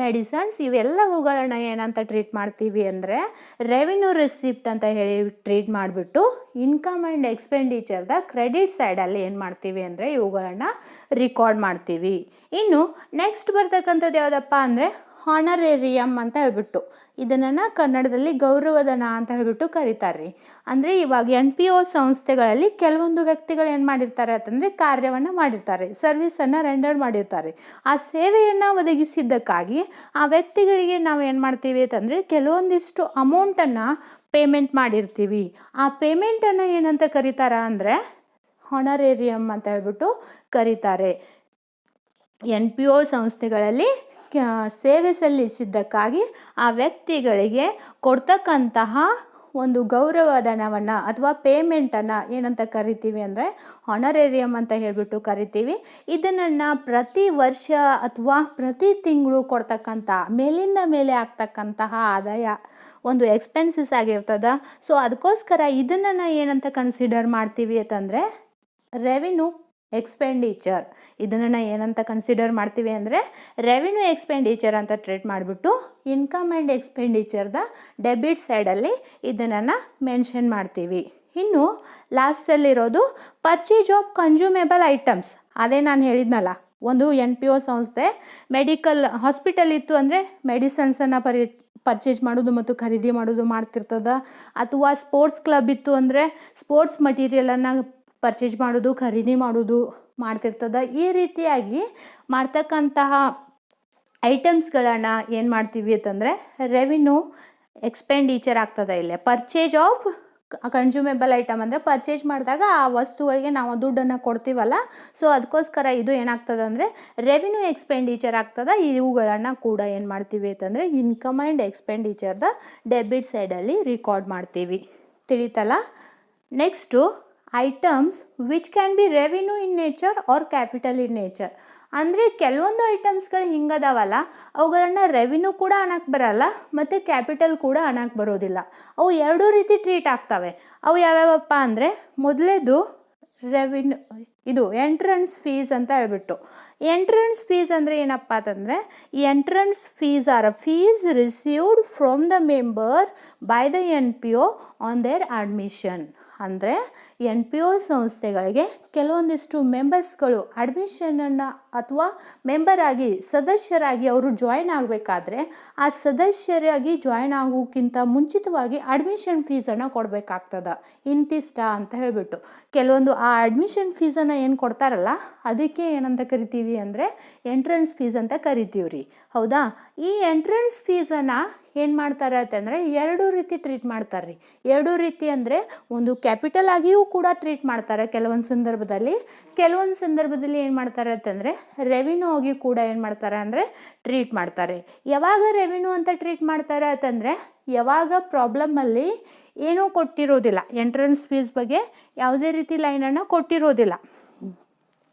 A: medicines, ಇವೆಲ್ಲವುಗಳನ್ನ ಏನಂತ ಟ್ರೀಟ್ ಮಾಡ್ತೀವಿ ಅಂದರೆ ರೆವಿನ್ಯೂ ರಿಸಿಪ್ಟ್ ಅಂತ ಹೇಳಿ ಟ್ರೀಟ್ ಮಾಡಿಬಿಟ್ಟು ಇನ್ಕಮ್ ಆ್ಯಂಡ್ ಎಕ್ಸ್ಪೆಂಡಿಚರ್ದ ಕ್ರೆಡಿಟ್ ಸೈಡಲ್ಲಿ ಏನು ಮಾಡ್ತೀವಿ ಅಂದರೆ ಇವುಗಳನ್ನು ರಿಕಾರ್ಡ್ ಮಾಡ್ತೀವಿ. ಇನ್ನು ನೆಕ್ಸ್ಟ್ ಬರ್ತಕ್ಕಂಥದ್ದು ಯಾವುದಪ್ಪ ಅಂದರೆ ಹಾನರೇರಿಯಮ್ ಅಂತ ಹೇಳ್ಬಿಟ್ಟು, ಇದನ್ನು ಕನ್ನಡದಲ್ಲಿ ಗೌರವಧನ ಅಂತ ಹೇಳ್ಬಿಟ್ಟು ಕರೀತಾರೆ ರೀ. ಅಂದರೆ ಇವಾಗ NPO ಸಂಸ್ಥೆಗಳಲ್ಲಿ ಕೆಲವೊಂದು ವ್ಯಕ್ತಿಗಳು ಏನು ಮಾಡಿರ್ತಾರೆ ಅಂತಂದರೆ ಕಾರ್ಯವನ್ನು ಮಾಡಿರ್ತಾರೆ, ಸರ್ವಿಸನ್ನು ರೆಂಡರ್ ಮಾಡಿರ್ತಾರೆ. ಆ ಸೇವೆಯನ್ನು ಒದಗಿಸಿದ್ದಕ್ಕಾಗಿ ಆ ವ್ಯಕ್ತಿಗಳಿಗೆ ನಾವು ಏನು ಮಾಡ್ತೀವಿ ಅಂತಂದರೆ ಕೆಲವೊಂದಿಷ್ಟು ಅಮೌಂಟನ್ನು ಪೇಮೆಂಟ್ ಮಾಡಿರ್ತೀವಿ. ಆ ಪೇಮೆಂಟನ್ನು ಏನಂತ ಕರೀತಾರ ಅಂದರೆ ಹಾನರೇರಿಯಮ್ ಅಂತ ಹೇಳ್ಬಿಟ್ಟು ಕರೀತಾರೆ. NPO ಸಂಸ್ಥೆಗಳಲ್ಲಿ ಸೇವೆ ಸಲ್ಲಿಸಿದ್ದಕ್ಕಾಗಿ ಆ ವ್ಯಕ್ತಿಗಳಿಗೆ ಕೊಡ್ತಕ್ಕಂತಹ ಒಂದು ಗೌರವಧನವನ್ನು ಅಥವಾ ಪೇಮೆಂಟನ್ನು ಏನಂತ ಕರಿತೀವಿ ಅಂದರೆ ಹಾನರೇರಿಯಮ್ ಅಂತ ಹೇಳಿಬಿಟ್ಟು ಕರಿತೀವಿ. ಇದನ್ನು ಪ್ರತಿ ವರ್ಷ ಅಥವಾ ಪ್ರತಿ ತಿಂಗಳು ಕೊಡ್ತಕ್ಕಂಥ ಮೇಲಿಂದ ಮೇಲೆ ಆಗ್ತಕ್ಕಂತಹ ಆದಾಯ ಒಂದು ಎಕ್ಸ್ಪೆನ್ಸಸ್ ಆಗಿರ್ತದ. ಸೊ ಅದಕ್ಕೋಸ್ಕರ ಇದನ್ನು ಏನಂತ ಕನ್ಸಿಡರ್ ಮಾಡ್ತೀವಿ ಅಂತಂದರೆ ರೆವಿನ್ಯೂ ಎಕ್ಸ್ಪೆಂಡಿಚರ್. ಇದನ್ನು ಏನಂತ ಕನ್ಸಿಡರ್ ಮಾಡ್ತೀವಿ ಅಂದರೆ ರೆವಿನ್ಯೂ ಎಕ್ಸ್ಪೆಂಡಿಚರ್ ಅಂತ ಟ್ರೀಟ್ ಮಾಡಿಬಿಟ್ಟು ಇನ್ಕಮ್ ಆ್ಯಂಡ್ ಎಕ್ಸ್ಪೆಂಡಿಚರ್ದ ಡೆಬಿಟ್ ಸೈಡಲ್ಲಿ ಇದನ್ನು ಮೆನ್ಷನ್ ಮಾಡ್ತೀವಿ. ಇನ್ನು ಲಾಸ್ಟಲ್ಲಿರೋದು ಪರ್ಚೇಸ್ ಆಫ್ ಕನ್ಸ್ಯೂಮೇಬಲ್ ಐಟಮ್ಸ್. ಅದೇ ನಾನು ಹೇಳಿದ್ನಲ್ಲ, ಒಂದು NPO ಸಂಸ್ಥೆ ಮೆಡಿಕಲ್ ಹಾಸ್ಪಿಟಲ್ ಇತ್ತು ಅಂದರೆ ಮೆಡಿಸನ್ಸನ್ನು ಪರ್ಚೇಸ್ ಮಾಡೋದು ಮತ್ತು ಖರೀದಿ ಮಾಡೋದು ಮಾಡ್ತಿರ್ತದ. ಅಥವಾ ಸ್ಪೋರ್ಟ್ಸ್ ಕ್ಲಬ್ ಇತ್ತು ಅಂದರೆ ಸ್ಪೋರ್ಟ್ಸ್ ಮಟೀರಿಯಲನ್ನು ಪರ್ಚೇಸ್ ಮಾಡೋದು ಖರೀದಿ ಮಾಡೋದು ಮಾಡ್ತಿರ್ತದ. ಈ ರೀತಿಯಾಗಿ ಮಾಡ್ತಕ್ಕಂತಹ ಐಟಮ್ಸ್ಗಳನ್ನು ಏನು ಮಾಡ್ತೀವಿ ಅಂತಂದರೆ ರೆವಿನ್ಯೂ ಎಕ್ಸ್ಪೆಂಡಿಚರ್ ಆಗ್ತದೆ. ಇಲ್ಲೇ ಪರ್ಚೇಸ್ ಆಫ್ ಕನ್ಸ್ಯೂಮೇಬಲ್ ಐಟಮ್ ಅಂದರೆ ಪರ್ಚೇಸ್ ಮಾಡಿದಾಗ ಆ ವಸ್ತುಗಳಿಗೆ ನಾವು ದುಡ್ಡನ್ನು ಕೊಡ್ತೀವಲ್ಲ, ಸೊ ಅದಕ್ಕೋಸ್ಕರ ಇದು ಏನಾಗ್ತದೆ ಅಂದರೆ ರೆವಿನ್ಯೂ ಎಕ್ಸ್ಪೆಂಡಿಚರ್ ಆಗ್ತದೆ. ಇವುಗಳನ್ನು ಕೂಡ ಏನು ಮಾಡ್ತೀವಿ ಅಂತಂದರೆ ಇನ್ಕಮ್ ಆ್ಯಂಡ್ ಎಕ್ಸ್ಪೆಂಡಿಚರ್ದ ಡೆಬಿಟ್ ಸೈಡಲ್ಲಿ ರಿಕಾರ್ಡ್ ಮಾಡ್ತೀವಿ. ತಿಳಿತಲ್ಲ? Next items which can be revenue in nature or capital in nature. ಅಂದರೆ ಕೆಲವೊಂದು ಐಟಮ್ಸ್ಗಳು ಹಿಂಗದಾವಲ್ಲ, ಅವುಗಳನ್ನು ರೆವಿನ್ಯೂ ಕೂಡ ಅನ್ನಕ್ಕೆ ಬರಲ್ಲ ಮತ್ತು ಕ್ಯಾಪಿಟಲ್ ಕೂಡ ಅನ್ನಕ್ಕೆ ಬರೋದಿಲ್ಲ. ಅವು ಎರಡೂ ರೀತಿ ಟ್ರೀಟ್ ಆಗ್ತವೆ. ಅವು ಯಾವ್ಯಾವಪ್ಪ ಅಂದರೆ ಮೊದಲೇದು ರೆವಿನ್ಯೂ, ಇದು ಎಂಟ್ರೆನ್ಸ್ ಫೀಸ್ ಅಂತ ಹೇಳ್ಬಿಟ್ಟು. ಎಂಟ್ರೆನ್ಸ್ ಫೀಸ್ ಅಂದರೆ ಏನಪ್ಪ ಅಂತಂದರೆ entrance fees or fees received from the member by the NPO on their admission. ಅಂದರೆ NPO ಸಂಸ್ಥೆಗಳಿಗೆ ಕೆಲವೊಂದಿಷ್ಟು ಮೆಂಬರ್ಸ್ಗಳು ಅಡ್ಮಿಷನನ್ನು ಅಥವಾ ಮೆಂಬರ್ ಆಗಿ ಸದಸ್ಯರಾಗಿ ಅವರು ಜಾಯ್ನ್ ಆಗಬೇಕಾದ್ರೆ ಆ ಸದಸ್ಯರಾಗಿ ಜಾಯ್ನ್ ಆಗೋಕ್ಕಿಂತ ಮುಂಚಿತವಾಗಿ ಅಡ್ಮಿಷನ್ ಫೀಸನ್ನು ಕೊಡಬೇಕಾಗ್ತದೆ. ಇಂತಿಷ್ಟ ಅಂತ ಹೇಳಿಬಿಟ್ಟು ಕೆಲವೊಂದು ಆ ಅಡ್ಮಿಷನ್ ಫೀಸನ್ನು ಏನು ಕೊಡ್ತಾರಲ್ಲ ಅದಕ್ಕೆ ಏನಂತ ಕರಿತೀವಿ ಅಂದರೆ ಎಂಟ್ರೆನ್ಸ್ ಫೀಸ್ ಅಂತ ಕರಿತೀವಿ ರೀ. ಹೌದಾ? ಈ ಎಂಟ್ರೆನ್ಸ್ ಫೀಸನ್ನು ಏನು ಮಾಡ್ತಾರೆ ಅಂತಂದರೆ ಎರಡೂ ರೀತಿ ಟ್ರೀಟ್ ಮಾಡ್ತಾರೆ ರೀ. ಎರಡೂ ರೀತಿ ಅಂದರೆ ಒಂದು ಕ್ಯಾಪಿಟಲ್ ಆಗಿಯೂ ಕೂಡ ಟ್ರೀಟ್ ಮಾಡ್ತಾರೆ ಕೆಲವೊಂದು ಸಂದರ್ಭದಲ್ಲಿ. ಕೆಲವೊಂದು ಸಂದರ್ಭದಲ್ಲಿ ಏನು ಮಾಡ್ತಾರೆ ಅಂತಂದರೆ ರೆವಿನ್ಯೂ ಆಗಿ ಕೂಡ ಏನು ಮಾಡ್ತಾರೆ ಅಂದರೆ ಟ್ರೀಟ್ ಮಾಡ್ತಾರೆ. ಯಾವಾಗ ರೆವಿನ್ಯೂ ಅಂತ ಟ್ರೀಟ್ ಮಾಡ್ತಾರೆ ಅಂತಂದರೆ ಯಾವಾಗ ಪ್ರಾಬ್ಲಮಲ್ಲಿ ಏನೂ ಕೊಟ್ಟಿರೋದಿಲ್ಲ, ಎಂಟ್ರೆನ್ಸ್ ಫೀಸ್ ಬಗ್ಗೆ ಯಾವುದೇ ರೀತಿ ಲೈನನ್ನು ಕೊಟ್ಟಿರೋದಿಲ್ಲ.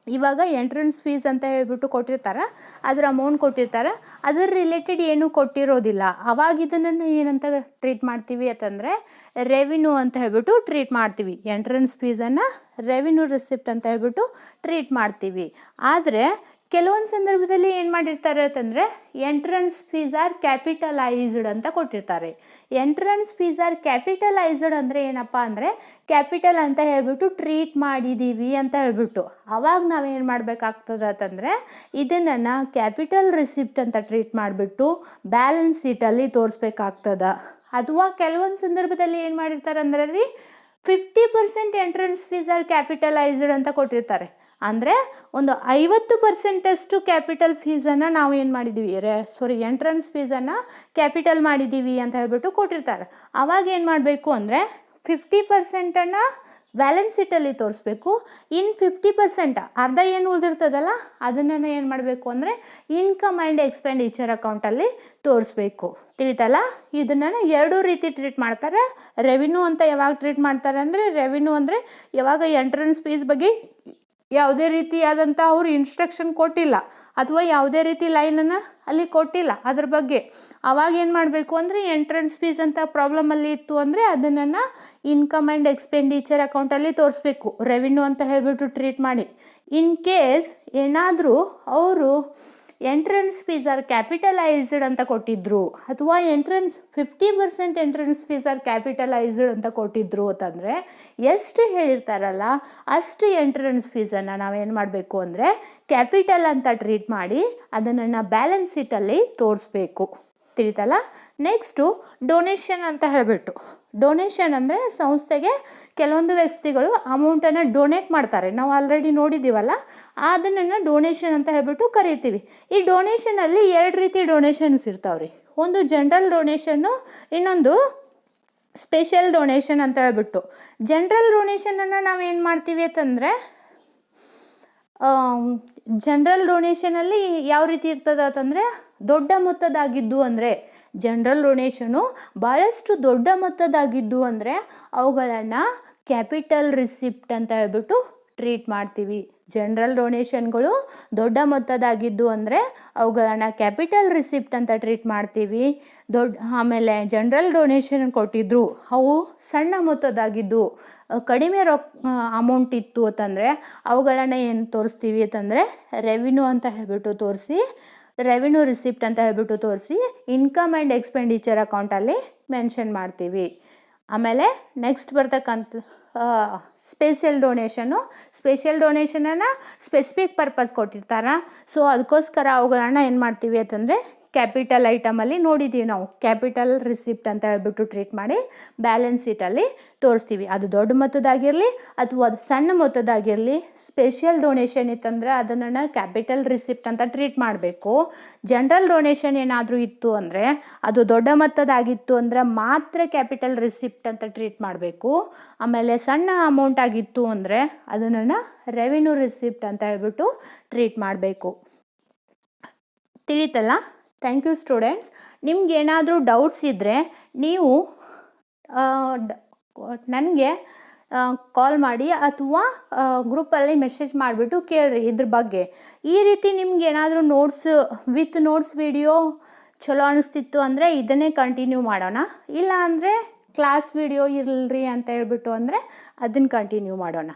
A: ಇವಾಗ ಎಂಟ್ರೆನ್ಸ್ ಫೀಸ್ ಅಂತ ಹೇಳ್ಬಿಟ್ಟು ಕೊಟ್ಟಿರ್ತಾರೆ, ಅದರ ಅಮೌಂಟ್ ಕೊಟ್ಟಿರ್ತಾರೆ, ಅದರ ರಿಲೇಟೆಡ್ ಏನೂ ಕೊಟ್ಟಿರೋದಿಲ್ಲ. ಅವಾಗ ಇದನ್ನು ಏನಂತ ಟ್ರೀಟ್ ಮಾಡ್ತೀವಿ ಅಂತಂದರೆ ರೆವಿನ್ಯೂ ಅಂತ ಹೇಳ್ಬಿಟ್ಟು ಟ್ರೀಟ್ ಮಾಡ್ತೀವಿ. ಎಂಟ್ರೆನ್ಸ್ ಫೀಸನ್ನು ರೆವಿನ್ಯೂ ರಿಸಿಪ್ಟ್ ಅಂತ ಹೇಳ್ಬಿಟ್ಟು ಟ್ರೀಟ್ ಮಾಡ್ತೀವಿ. ಆದರೆ ಕೆಲವೊಂದು ಸಂದರ್ಭದಲ್ಲಿ ಏನು ಮಾಡಿರ್ತಾರೆ ಅಂತಂದರೆ ಎಂಟ್ರೆನ್ಸ್ ಫೀಸ್ ಆರ್ ಕ್ಯಾಪಿಟಲೈಸ್ಡ್ ಅಂತ ಕೊಟ್ಟಿರ್ತಾರೆ. ಎಂಟ್ರೆನ್ಸ್ ಫೀಸ್ ಆರ್ ಕ್ಯಾಪಿಟಲೈಸ್ಡ್ ಅಂದರೆ ಏನಪ್ಪ ಅಂದರೆ ಕ್ಯಾಪಿಟಲ್ ಅಂತ ಹೇಳ್ಬಿಟ್ಟು ಟ್ರೀಟ್ ಮಾಡಿದ್ದೀವಿ ಅಂತ ಹೇಳ್ಬಿಟ್ಟು ಅವಾಗ ನಾವೇನು ಮಾಡಬೇಕಾಗ್ತದೆ ಅಂತಂದರೆ ಇದನ್ನು ಕ್ಯಾಪಿಟಲ್ ರಿಸಿಪ್ಟ್ ಅಂತ ಟ್ರೀಟ್ ಮಾಡಿಬಿಟ್ಟು ಬ್ಯಾಲೆನ್ಸ್ ಶೀಟಲ್ಲಿ ತೋರಿಸ್ಬೇಕಾಗ್ತದೆ. ಅಥವಾ ಕೆಲವೊಂದು ಸಂದರ್ಭದಲ್ಲಿ ಏನು ಮಾಡಿರ್ತಾರೆ ಅಂದರೆ ರೀ 50% ಎಂಟ್ರೆನ್ಸ್ ಫೀಸ್ ಆರ್ ಕ್ಯಾಪಿಟಲೈಸ್ಡ್ ಅಂತ ಕೊಟ್ಟಿರ್ತಾರೆ. ಅಂದರೆ ಒಂದು 50% ಕ್ಯಾಪಿಟಲ್ ಫೀಸನ್ನು ನಾವು ಏನು ಮಾಡಿದ್ದೀವಿ ಎಂಟ್ರೆನ್ಸ್ ಫೀಸನ್ನು ಕ್ಯಾಪಿಟಲ್ ಮಾಡಿದ್ದೀವಿ ಅಂತ ಹೇಳ್ಬಿಟ್ಟು ಕೊಟ್ಟಿರ್ತಾರೆ. ಅವಾಗ ಏನು ಮಾಡಬೇಕು ಅಂದರೆ 50%ನ್ನು ಬ್ಯಾಲೆನ್ಸ್ ಶೀಟಲ್ಲಿ ತೋರಿಸ್ಬೇಕು. ಇನ್ನು 50% ಅರ್ಧ ಏನು ಉಳಿದಿರ್ತದಲ್ಲ ಅದನ್ನು ಏನು ಮಾಡಬೇಕು ಅಂದರೆ ಇನ್ಕಮ್ ಆ್ಯಂಡ್ ಎಕ್ಸ್ಪೆಂಡಿಚರ್ ಅಕೌಂಟಲ್ಲಿ ತೋರಿಸ್ಬೇಕು. ತಿಳಿತಲ್ಲ? ಇದನ್ನು ಎರಡೂ ರೀತಿ ಟ್ರೀಟ್ ಮಾಡ್ತಾರೆ. ರೆವಿನ್ಯೂ ಅಂತ ಯಾವಾಗ ಟ್ರೀಟ್ ಮಾಡ್ತಾರೆ ಅಂದರೆ ರೆವಿನ್ಯೂ ಅಂದರೆ ಯಾವಾಗ ಎಂಟ್ರೆನ್ಸ್ ಫೀಸ್ ಬಗ್ಗೆ ಯಾವುದೇ ರೀತಿಯಾದಂಥ ಅವರು ಇನ್ಸ್ಟ್ರಕ್ಷನ್ ಕೊಟ್ಟಿಲ್ಲ ಅಥವಾ ಯಾವುದೇ ರೀತಿ ಲೈನನ್ನು ಅಲ್ಲಿ ಕೊಟ್ಟಿಲ್ಲ ಅದ್ರ ಬಗ್ಗೆ. ಅವಾಗ ಏನು ಮಾಡಬೇಕು ಅಂದರೆ ಎಂಟ್ರೆನ್ಸ್ ಫೀಸ್ ಅಂತ ಪ್ರಾಬ್ಲಮಲ್ಲಿ ಇತ್ತು ಅಂದರೆ ಅದನ್ನು ಇನ್ಕಮ್ ಆ್ಯಂಡ್ ಎಕ್ಸ್ಪೆಂಡಿಚರ್ ಅಕೌಂಟಲ್ಲಿ ತೋರಿಸ್ಬೇಕು, ರೆವಿನ್ಯೂ ಅಂತ ಹೇಳಿಬಿಟ್ಟು ಟ್ರೀಟ್ ಮಾಡಿ. ಇನ್ ಕೇಸ್ ಏನಾದರೂ ಅವರು ಎಂಟ್ರೆನ್ಸ್ ಫೀಸ್ ಆರ್ ಕ್ಯಾಪಿಟಲೈಸ್ಡ್ ಅಂತ ಕೊಟ್ಟಿದ್ರು ಅಥವಾ 50% ಎಂಟ್ರೆನ್ಸ್ ಫೀಸ್ ಆರ್ ಕ್ಯಾಪಿಟಲೈಸ್ಡ್ ಅಂತ ಕೊಟ್ಟಿದ್ರು ಅಂತಂದರೆ ಎಷ್ಟು ಹೇಳಿರ್ತಾರಲ್ಲ ಅಷ್ಟು ಎಂಟ್ರೆನ್ಸ್ ಫೀಸನ್ನು ನಾವೇನು ಮಾಡಬೇಕು ಅಂದರೆ ಕ್ಯಾಪಿಟಲ್ ಅಂತ ಟ್ರೀಟ್ ಮಾಡಿ ಅದನ್ನು ಬ್ಯಾಲೆನ್ಸ್ ಶೀಟಲ್ಲಿ ತೋರಿಸ್ಬೇಕು. ತಿಳಿತಲ್ಲ. ನೆಕ್ಸ್ಟು ಡೊನೇಷನ್ ಅಂತ ಹೇಳಿಬಿಟ್ಟು, ಡೊನೇಷನ್ ಅಂದರೆ ಸಂಸ್ಥೆಗೆ ಕೆಲವೊಂದು ವ್ಯಕ್ತಿಗಳು ಅಮೌಂಟನ್ನು ಡೊನೇಟ್ ಮಾಡ್ತಾರೆ, ನಾವು ಆಲ್ರೆಡಿ ನೋಡಿದ್ದೀವಲ್ಲ, ಅದನ್ನು ಡೊನೇಷನ್ ಅಂತ ಹೇಳ್ಬಿಟ್ಟು ಕರಿತೀವಿ. ಈ ಡೊನೇಷನಲ್ಲಿ 2 ರೀತಿ ಡೊನೇಷನ್ಸ್ ಇರ್ತಾವ್ರಿ. ಒಂದು ಜನರಲ್ ಡೊನೇಷನ್ನು, ಇನ್ನೊಂದು ಸ್ಪೆಷಲ್ ಡೊನೇಷನ್ ಅಂತ ಹೇಳ್ಬಿಟ್ಟು. ಜನರಲ್ ಡೊನೇಷನನ್ನು ನಾವೇನು ಮಾಡ್ತೀವಿ ಅಂತಂದರೆ ಜನರಲ್ ಡೊನೇಷನಲ್ಲಿ ಯಾವ ರೀತಿ ಇರ್ತದೆ ಅಂತಂದರೆ ದೊಡ್ಡ ಮೊತ್ತದಾಗಿದ್ದು ಅಂದರೆ ಜನರಲ್ ಡೊನೇಷನು ಭಾಳಷ್ಟು ದೊಡ್ಡ ಮೊತ್ತದಾಗಿದ್ದು ಅಂದರೆ ಅವುಗಳನ್ನು ಕ್ಯಾಪಿಟಲ್ ರಿಸಿಪ್ಟ್ ಅಂತ ಹೇಳ್ಬಿಟ್ಟು ಟ್ರೀಟ್ ಮಾಡ್ತೀವಿ. ಜನರಲ್ ಡೊನೇಷನ್ಗಳು ದೊಡ್ಡ ಮೊತ್ತದಾಗಿದ್ದು ಅಂದರೆ ಅವುಗಳನ್ನು ಕ್ಯಾಪಿಟಲ್ ರಿಸಿಪ್ಟ್ ಅಂತ ಟ್ರೀಟ್ ಮಾಡ್ತೀವಿ. ಆಮೇಲೆ ಜನರಲ್ ಡೊನೇಷನ್ ಕೊಟ್ಟಿದ್ರು ಅವು ಸಣ್ಣ ಮೊತ್ತದಾಗಿದ್ದು, ಕಡಿಮೆ ಅಮೌಂಟ್ ಇತ್ತು ಅಂತಂದರೆ ಅವುಗಳನ್ನು ಏನು ತೋರಿಸ್ತೀವಿ ಅಂತಂದರೆ ರೆವಿನ್ಯೂ ಅಂತ ಹೇಳ್ಬಿಟ್ಟು ತೋರಿಸಿ, ರೆವಿನ್ಯೂ ರಿಸಿಪ್ಟ್ ಅಂತ ಹೇಳ್ಬಿಟ್ಟು ತೋರಿಸಿ ಇನ್ಕಮ್ ಆ್ಯಂಡ್ ಎಕ್ಸ್ಪೆಂಡಿಚರ್ ಅಕೌಂಟಲ್ಲಿ ಮೆನ್ಷನ್ ಮಾಡ್ತೀವಿ. ಆಮೇಲೆ ನೆಕ್ಸ್ಟ್ ಬರ್ತಕ್ಕಂಥ ಸ್ಪೆಷಲ್ ಡೊನೇಷನ್ನು. ಸ್ಪೆಷಲ್ ಡೊನೇಷನನ್ನು ಸ್ಪೆಸಿಫಿಕ್ ಪರ್ಪಸ್ ಕೊಟ್ಟಿರ್ತಾರೆ, ಸೊ ಅದಕ್ಕೋಸ್ಕರ ಅವುಗಳನ್ನು ಏನು ಮಾಡ್ತೀವಿ ಅಂತಂದರೆ ಕ್ಯಾಪಿಟಲ್ ಐಟಮಲ್ಲಿ ನೋಡಿದ್ದೀವಿ ನಾವು, ಕ್ಯಾಪಿಟಲ್ ರಿಸಿಪ್ಟ್ ಅಂತ ಹೇಳ್ಬಿಟ್ಟು ಟ್ರೀಟ್ ಮಾಡಿ ಬ್ಯಾಲೆನ್ಸ್ ಶೀಟಲ್ಲಿ ತೋರಿಸ್ತೀವಿ. ಅದು ದೊಡ್ಡ ಮೊತ್ತದಾಗಿರಲಿ ಅಥವಾ ಅದು ಸಣ್ಣ ಮೊತ್ತದಾಗಿರಲಿ, ಸ್ಪೆಷಲ್ ಡೊನೇಷನ್ ಇತ್ತಂದರೆ ಅದನ್ನು ಕ್ಯಾಪಿಟಲ್ ರಿಸಿಪ್ಟ್ ಅಂತ ಟ್ರೀಟ್ ಮಾಡಬೇಕು. ಜನರಲ್ ಡೊನೇಷನ್ ಏನಾದರೂ ಇತ್ತು ಅಂದರೆ ಅದು ದೊಡ್ಡ ಮೊತ್ತದಾಗಿತ್ತು ಅಂದರೆ ಮಾತ್ರ ಕ್ಯಾಪಿಟಲ್ ರಿಸಿಪ್ಟ್ ಅಂತ ಟ್ರೀಟ್ ಮಾಡಬೇಕು. ಆಮೇಲೆ ಸಣ್ಣ ಅಮೌಂಟ್ ಆಗಿತ್ತು ಅಂದರೆ ಅದನ್ನು ರೆವಿನ್ಯೂ ರಿಸಿಪ್ಟ್ ಅಂತ ಹೇಳ್ಬಿಟ್ಟು ಟ್ರೀಟ್ ಮಾಡಬೇಕು. ತಿಳಿತಲ್ಲ. Thank you students. ನಿಮ್ಗೆ ಏನಾದರೂ ಡೌಟ್ಸ್ ಇದ್ದರೆ ನೀವು ನನಗೆ ಕಾಲ್ ಮಾಡಿ ಅಥವಾ ಗ್ರೂಪಲ್ಲಿ ಮೆಸೇಜ್ ಮಾಡಿಬಿಟ್ಟು ಕೇಳಿರಿ ಇದ್ರ ಬಗ್ಗೆ. ಈ ರೀತಿ ನಿಮ್ಗೆ ಏನಾದರೂ ವಿತ್ ನೋಟ್ಸ್ ವಿಡಿಯೋ ಚಲೋ ಅನಿಸ್ತಿತ್ತು ಅಂದರೆ ಇದನ್ನೇ ಕಂಟಿನ್ಯೂ ಮಾಡೋಣ, ಇಲ್ಲ ಅಂದರೆ ಕ್ಲಾಸ್ ವಿಡಿಯೋ ಇರಲ್ರಿ ಅಂತ ಹೇಳ್ಬಿಟ್ಟು ಅಂದರೆ ಅದನ್ನು ಕಂಟಿನ್ಯೂ ಮಾಡೋಣ.